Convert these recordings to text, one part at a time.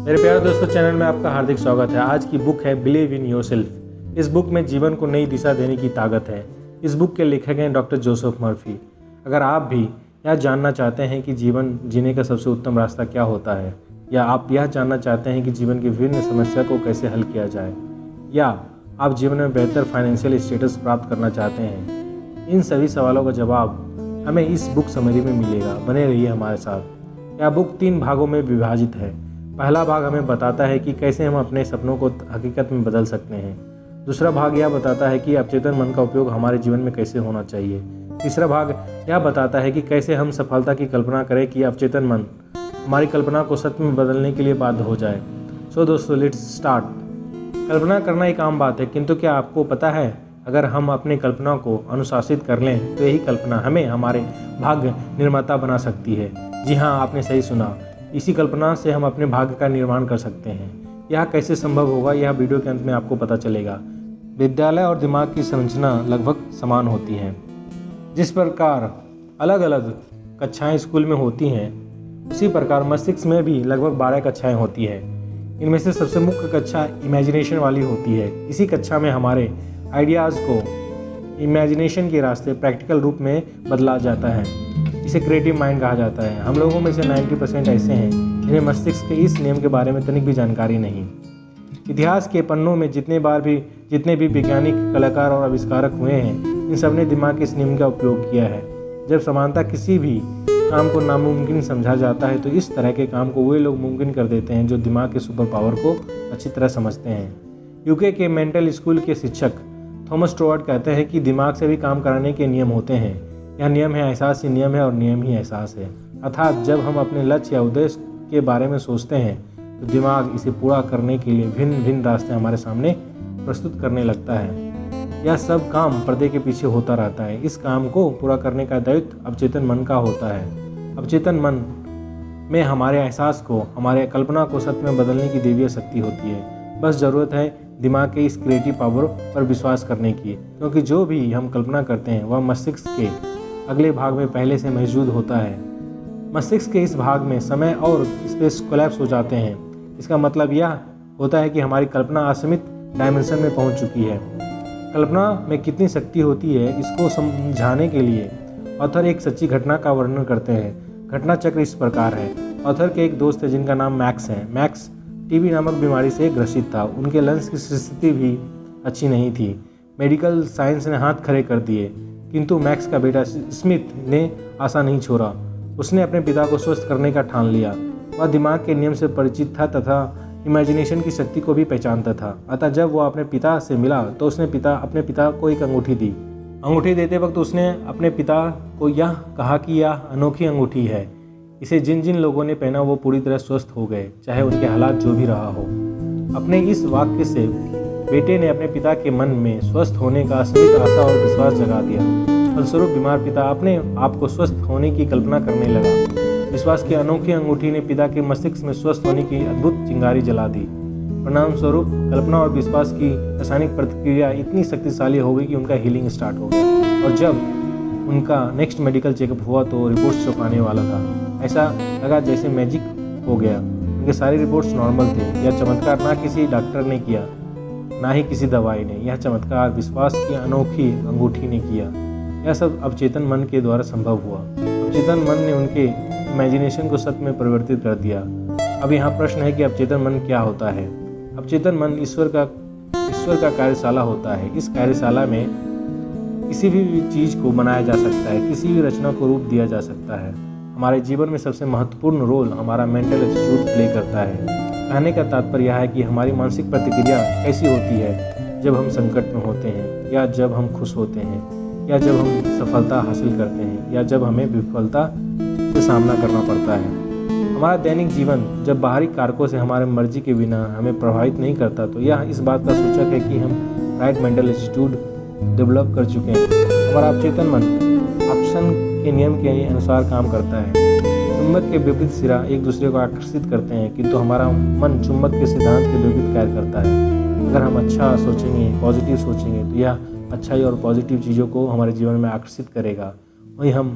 मेरे प्यारे दोस्तों, चैनल में आपका हार्दिक स्वागत है। आज की बुक है बिलीव इन योरसेल्फ। इस बुक में जीवन को नई दिशा देने की ताकत है। इस बुक के लेखक हैं डॉक्टर जोसेफ मर्फी। अगर आप भी यह जानना चाहते हैं कि जीवन जीने का सबसे उत्तम रास्ता क्या होता है, या आप यह जानना चाहते हैं कि जीवन की विभिन्न समस्या को कैसे हल किया जाए, या आप जीवन में बेहतर फाइनेंशियल स्टेटस प्राप्त करना चाहते हैं, इन सभी सवालों का जवाब हमें इस बुक समरी में मिलेगा। बने रहिए हमारे साथ। यह बुक 3 भागों में विभाजित है। पहला भाग हमें बताता है कि कैसे हम अपने सपनों को हकीकत में बदल सकते हैं। दूसरा भाग यह बताता है कि अवचेतन मन का उपयोग हमारे जीवन में कैसे होना चाहिए। तीसरा भाग यह बताता है कि कैसे हम सफलता की कल्पना करें कि अवचेतन मन हमारी कल्पना को सत्य में बदलने के लिए बाध्य हो जाए। सो दोस्तों, लेट्स स्टार्ट। कल्पना करना एक आम बात है, किंतु क्या आपको पता है, अगर हम अपनी कल्पना को अनुशासित कर लें तो यही कल्पना हमें हमारे भाग्य निर्माता बना सकती है। जी हाँ, आपने सही सुना। इसी कल्पना से हम अपने भाग्य का निर्माण कर सकते हैं। यह कैसे संभव होगा, यह वीडियो के अंत में आपको पता चलेगा। विद्यालय और दिमाग की संरचना लगभग समान होती है। जिस प्रकार अलग अलग कक्षाएं स्कूल में होती हैं, उसी प्रकार मस्तिष्क में भी लगभग 12 कक्षाएं होती है। इनमें से सबसे मुख्य कक्षा इमेजिनेशन वाली होती है। इसी कक्षा में हमारे आइडियाज़ को इमेजिनेशन के रास्ते प्रैक्टिकल रूप में बदला जाता है। इसे क्रिएटिव माइंड कहा जाता है। हम लोगों में से 90% ऐसे हैं जिन्हें मस्तिष्क के इस नियम के बारे में तनिक भी जानकारी नहीं। इतिहास के पन्नों में जितने भी वैज्ञानिक, कलाकार और आविष्कारक हुए हैं, इन सब ने दिमाग के इस नियम का उपयोग किया है। जब समानता किसी भी काम को नामुमकिन समझा जाता है, तो इस तरह के काम को वे लोग मुमकिन कर देते हैं जो दिमाग के सुपर पावर को अच्छी तरह समझते हैं। यूके के मेंटल स्कूल के शिक्षक थॉमस स्टुअर्ट कहते हैं कि दिमाग से भी काम कराने के नियम होते हैं। यह नियम है एहसास ही नियम है, और नियम ही एहसास है। अर्थात जब हम अपने लक्ष्य या उद्देश्य के बारे में सोचते हैं, तो दिमाग इसे पूरा करने के लिए भिन्न भिन्न रास्ते हमारे सामने प्रस्तुत करने लगता है। यह सब काम पर्दे के पीछे होता रहता है। इस काम को पूरा करने का दायित्व अवचेतन मन का होता है। अवचेतन मन में हमारे एहसास को, हमारे कल्पना को सत्य में बदलने की दैवीय शक्ति होती है। बस ज़रूरत है दिमाग के इस क्रिएटिव पावर पर विश्वास करने की, क्योंकि जो भी हम कल्पना करते हैं वह मस्तिष्क के अगले भाग में पहले से मौजूद होता है। मस्तिष्क के इस भाग में समय और स्पेस कोलैप्स हो जाते हैं। इसका मतलब यह होता है कि हमारी कल्पना असीमित डायमेंशन में पहुंच चुकी है। कल्पना में कितनी शक्ति होती है, इसको समझाने के लिए ऑथर एक सच्ची घटना का वर्णन करते हैं। घटना चक्र इस प्रकार है। ऑथर के एक दोस्त है जिनका नाम मैक्स है। मैक्स टीबी नामक बीमारी से ग्रसित था। उनके लंग्स की स्थिति भी अच्छी नहीं थी। मेडिकल साइंस ने हाथ खड़े कर दिए, किंतु मैक्स का बेटा स्मिथ ने आशा नहीं छोड़ा। उसने अपने पिता को स्वस्थ करने का ठान लिया। वह दिमाग के नियम से परिचित था तथा इमेजिनेशन की शक्ति को भी पहचानता था। अतः जब वह अपने पिता से मिला तो उसने अपने पिता को एक अंगूठी दी। अंगूठी देते वक्त उसने अपने पिता को यह कहा कि यह अनोखी अंगूठी है। इसे जिन जिन लोगों ने पहना वो पूरी तरह स्वस्थ हो गए, चाहे उनके हालात जो भी रहा हो। अपने इस वाक्य से बेटे ने अपने पिता के मन में स्वस्थ होने का असीमित आशा और विश्वास जगा दिया। फलस्वरूप बीमार पिता अपने आप को स्वस्थ होने की कल्पना करने लगा। विश्वास की अनोखी अंगूठी ने पिता के मस्तिष्क में स्वस्थ होने की अद्भुत चिंगारी जला दी। परिणाम स्वरूप कल्पना और विश्वास की रासायनिक प्रतिक्रिया इतनी शक्तिशाली हो गई कि उनका हीलिंग स्टार्ट हो गया। और जब उनका नेक्स्ट मेडिकल चेकअप हुआ तो रिपोर्ट्स चौंकाने वाला था। ऐसा लगा जैसे मैजिक हो गया। उनके सारी रिपोर्ट्स नॉर्मल थे। यह चमत्कार ना किसी डॉक्टर ने किया, ना ही किसी दवाई ने। यह चमत्कार विश्वास की अनोखी अंगूठी ने किया। यह सब अवचेतन मन के द्वारा संभव हुआ। अवचेतन मन ने उनके इमेजिनेशन को सत्य में परिवर्तित कर दिया। अब यहाँ प्रश्न है कि अवचेतन मन क्या होता है। अवचेतन मन ईश्वर का कार्यशाला होता है। इस कार्यशाला में किसी भी चीज़ को बनाया जा सकता है, किसी भी रचना को रूप दिया जा सकता है। हमारे जीवन में सबसे महत्वपूर्ण रोल हमारा मेंटल एटीट्यूड प्ले करता है। कहने का तात्पर्य यह है कि हमारी मानसिक प्रतिक्रिया कैसी होती है जब हम संकट में होते हैं, या जब हम खुश होते हैं, या जब हम सफलता हासिल करते हैं, या जब हमें विफलता से सामना करना पड़ता है। हमारा दैनिक जीवन जब बाहरी कारकों से हमारे मर्जी के बिना हमें प्रभावित नहीं करता, तो यह इस बात का सूचक है कि हम राइट मेंटल एटीट्यूड डेवलप कर चुके हैं। हमारा अवचेतन मन आकर्षण के नियम के अनुसार काम करता है। चुंबक के विपरीत सिरा एक दूसरे को आकर्षित करते हैं, किंतु हमारा मन चुंबक के सिद्धांत के विपरीत कार्य करता है। अगर हम अच्छा सोचेंगे, पॉजिटिव सोचेंगे, तो यह अच्छाई और पॉजिटिव चीज़ों को हमारे जीवन में आकर्षित करेगा। वहीं हम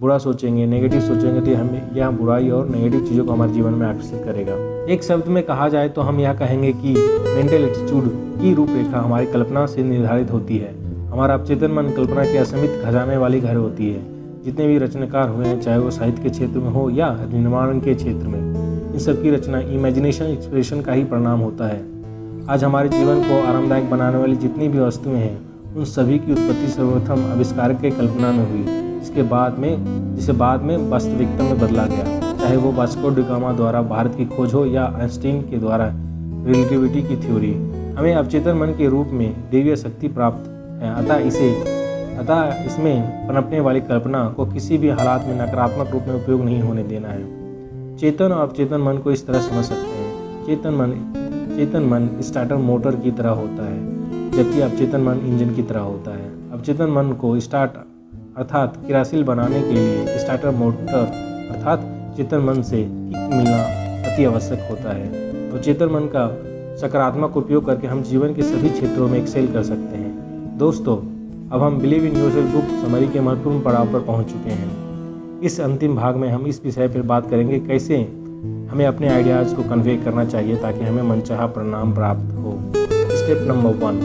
बुरा सोचेंगे, नेगेटिव सोचेंगे तो हमें यह बुराई और नेगेटिव चीज़ों को हमारे जीवन में आकर्षित करेगा। एक शब्द में कहा जाए तो हम यह कहेंगे कि मेंटल एटीट्यूड की रूपरेखा हमारी कल्पना से निर्धारित होती है। हमारा अवचेतन मन कल्पना के असीमित खजाने वाली घर होती है। जितने भी रचनाकार हुए हैं, चाहे वो साहित्य के क्षेत्र में हो या निर्माण के क्षेत्र में, इन सब की रचना इमेजिनेशन एक्सप्रेशन का ही परिणाम होता है। आज हमारे जीवन को आरामदायक बनाने वाली जितनी भी वस्तुएं हैं, उन सभी की उत्पत्ति सर्वप्रथम आविष्कारक के कल्पना में हुई, जिसे बाद में वास्तविकता में बदला गया। चाहे वो वास्को डी गामा द्वारा भारत की खोज हो या आइंस्टीन के द्वारा रिलेटिविटी की थ्योरी, हमें अवचेतन मन के रूप में दैवीय शक्ति प्राप्त है। अतः इसमें पनपने वाली कल्पना को किसी भी हालात में नकारात्मक रूप में उपयोग नहीं होने देना है। चेतन और अवचेतन मन को इस तरह समझ सकते हैं। चेतन मन स्टार्टर मोटर की तरह होता है, जबकि अवचेतन मन इंजन की तरह होता है। अवचेतन मन को स्टार्ट अर्थात क्रियाशील बनाने के लिए स्टार्टर मोटर अर्थात चेतन मन से किक मिलना अति आवश्यक होता है। अवचेतन मन का सकारात्मक उपयोग करके हम जीवन के सभी क्षेत्रों में एक्सेल कर सकते हैं। दोस्तों, अब हम believe in yourself book summary के महत्वपूर्ण पड़ाव पर पहुंच चुके हैं। इस अंतिम भाग में हम इस विषय पर बात करेंगे कैसे हमें अपने आइडियाज़ को कन्वे करना चाहिए ताकि हमें मनचाहा परिणाम प्राप्त हो। स्टेप नंबर 1,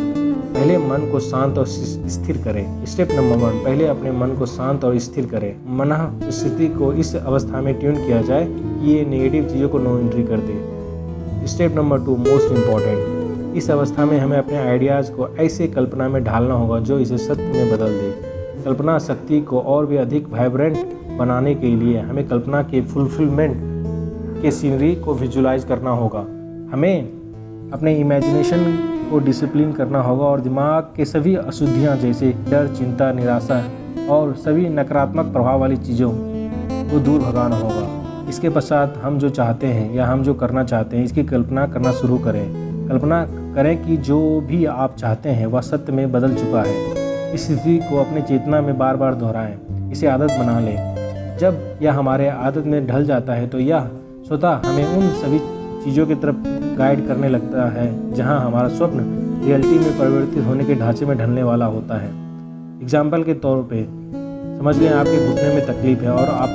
पहले मन को शांत और स्थिर करें। स्टेप नंबर 1, पहले अपने मन को शांत और स्थिर करें। मन स्थिति को इस अवस्था में ट्यून किया जाए कि ये नेगेटिव चीज़ों को नो एंट्री कर दे। स्टेप नंबर 2, मोस्ट इम्पॉर्टेंट, इस अवस्था में हमें अपने आइडियाज़ को ऐसे कल्पना में ढालना होगा जो इसे सत्य में बदल दे। कल्पना शक्ति को और भी अधिक वाइब्रेंट बनाने के लिए हमें कल्पना के फुलफिलमेंट के सीनरी को विजुलाइज करना होगा। हमें अपने इमेजिनेशन को डिसिप्लिन करना होगा और दिमाग के सभी अशुद्धियाँ जैसे डर, चिंता, निराशा और सभी नकारात्मक प्रभाव वाली चीज़ों को दूर भगाना होगा। इसके पश्चात हम जो चाहते हैं या हम जो करना चाहते हैं इसकी कल्पना करना शुरू करें। कल्पना करें कि जो भी आप चाहते हैं वह सत्य में बदल चुका है। इस स्थिति को अपने चेतना में बार बार दोहराएं, इसे आदत बना लें। जब यह हमारे आदत में ढल जाता है तो यह स्वतः हमें उन सभी चीज़ों की तरफ गाइड करने लगता है जहां हमारा स्वप्न रियलिटी में परिवर्तित होने के ढांचे में ढलने वाला होता है। एग्जाम्पल के तौर पे समझ लें आपके घुटने में तकलीफ है और आप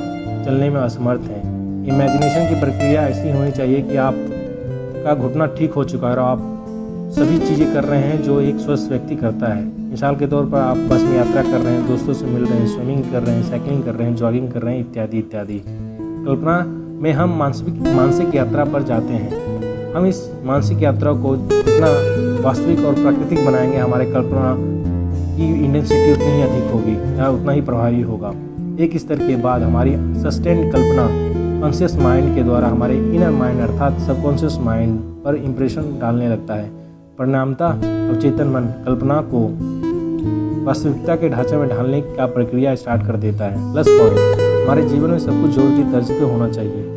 चलने में असमर्थ हैं। इमेजिनेशन की प्रक्रिया ऐसी होनी चाहिए कि आपका घुटना ठीक हो चुका है और आप सभी चीज़ें कर रहे हैं जो एक स्वस्थ व्यक्ति करता है। मिसाल के तौर पर आप बस में यात्रा कर रहे हैं, दोस्तों से मिल रहे हैं, स्विमिंग कर रहे हैं, साइकिलिंग कर रहे हैं, जॉगिंग कर रहे हैं, इत्यादि इत्यादि। कल्पना में हम मानसिक यात्रा पर जाते हैं। हम इस मानसिक यात्रा को जितना वास्तविक और प्राकृतिक बनाएंगे, हमारे कल्पना की इंटेंसिटी उतनी ही अधिक होगी या उतना ही प्रभावी होगा। एक स्तर के बाद हमारी सस्टेन्ड कल्पना कॉन्शियस माइंड के द्वारा हमारे इनर माइंड अर्थात सबकॉन्शियस माइंड पर इम्प्रेशन डालने लगता है। परिणामतः अवचेतन मन कल्पना को वास्तविकता के ढांचे में ढालने का प्रक्रिया स्टार्ट कर देता है। प्लस पॉइंट, हमारे जीवन में सब कुछ जोर की तर्ज पे होना चाहिए।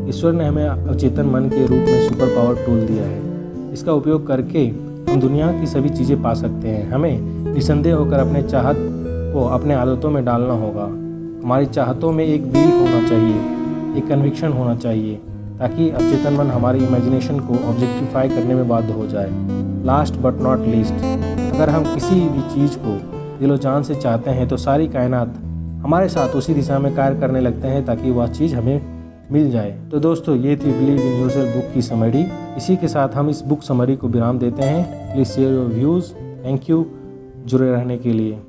ईश्वर ने हमें अवचेतन मन के रूप में सुपर पावर टूल दिया है। इसका उपयोग करके हम दुनिया की सभी चीज़ें पा सकते हैं। हमें निसंदेह होकर अपने चाहत को अपने आदतों में डालना होगा। हमारी चाहतों में एक बिलीफ होना चाहिए, एक कन्विक्शन होना चाहिए, ताकि अवचेतन मन हमारी इमेजिनेशन को ऑब्जेक्टिफाई करने में बाध्य हो जाए। लास्ट बट नॉट लीस्ट, अगर हम किसी भी चीज़ को दिलो जान से चाहते हैं तो सारी कायनात हमारे साथ उसी दिशा में कार्य करने लगते हैं ताकि वह चीज़ हमें मिल जाए। तो दोस्तों, ये थी बिलीव इन योरसेल्फ बुक की समरी। इसी के साथ हम इस बुक समरी को विराम देते हैं। Please share your views. Thank you जुड़े रहने के लिए।